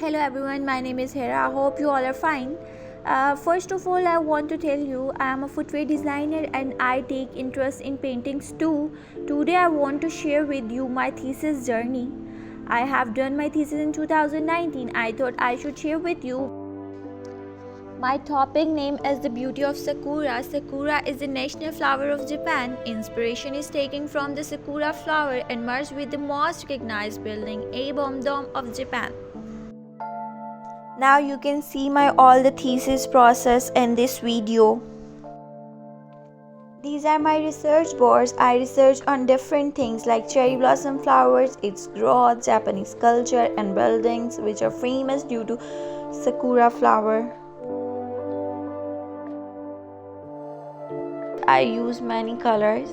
Hello everyone, my name is Hera. I hope you all are fine. First of all, I want to tell you I am a footwear designer and I take interest in paintings too. Today, I want to share with you my thesis journey. I have done my thesis in 2019. I thought I should share with you. My topic name is the beauty of Sakura. Sakura is the national flower of Japan. Inspiration is taken from the Sakura flower and merged with the most recognized building, a bomd of Japan. Now you can see my all the thesis process in this video. These are my research boards. I research on different things like cherry blossom flowers, its growth, Japanese culture and buildings which are famous due to Sakura flower. I use many colors.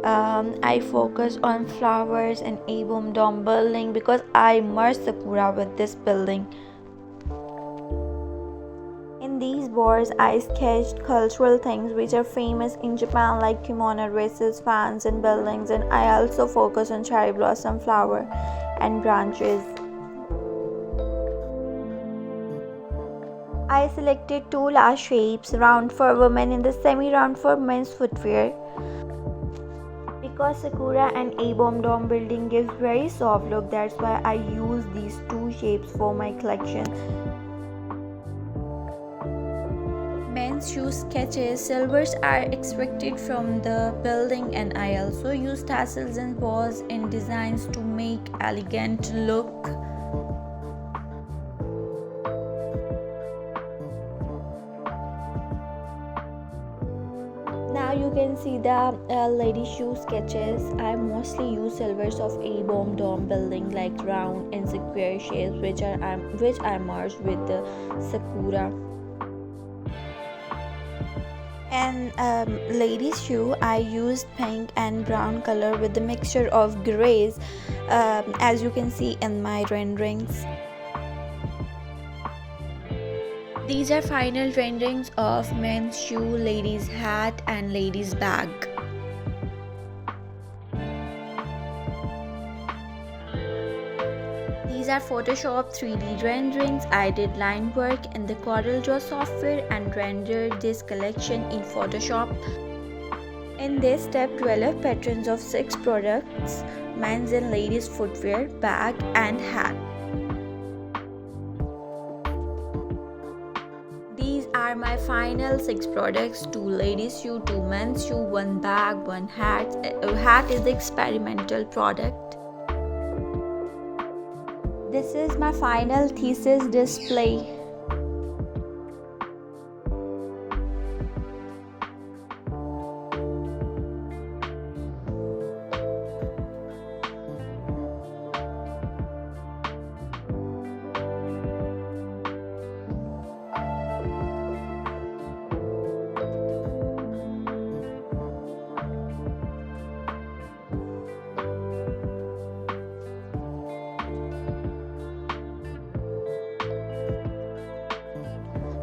I focus on flowers and a bomd building because I merge Sakura with this building. In these boards, I sketched cultural things which are famous in Japan like kimono dresses, fans and buildings, and I also focus on cherry blossom flower and branches. I selected two last shapes, round for women and the semi-round for men's footwear. Because Sakura and a bomd building gives very soft look, that's why I use these two shapes for my collection. Men's shoe sketches, silvers are extracted from the building and I also use tassels and bows in designs to make elegant look. Now you can see the lady shoe sketches. I mostly use silvers of a bomd building like round and square shapes which I merged with the Sakura. And ladies shoe, I used pink and brown color with the mixture of grays as you can see in my renderings. These are final renderings of men's shoe, ladies hat and ladies bag. These are Photoshop 3D renderings. I did line work in the CorelDRAW software and rendered this collection in Photoshop. In this step, develop patterns of 6 products: men's and ladies footwear, bag and hat. These are my final 6 products: 2 ladies shoe, 2 men's shoe, 1 bag, 1 hat. Hat is the experimental product. This is my final thesis display.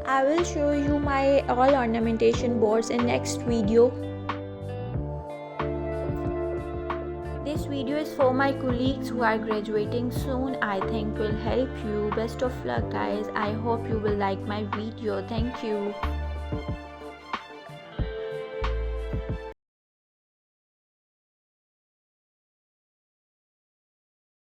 I will show you my all ornamentation boards in next video. This video is for my colleagues who are graduating soon. I think will help you. Best of luck guys. I hope you will like my video. Thank you.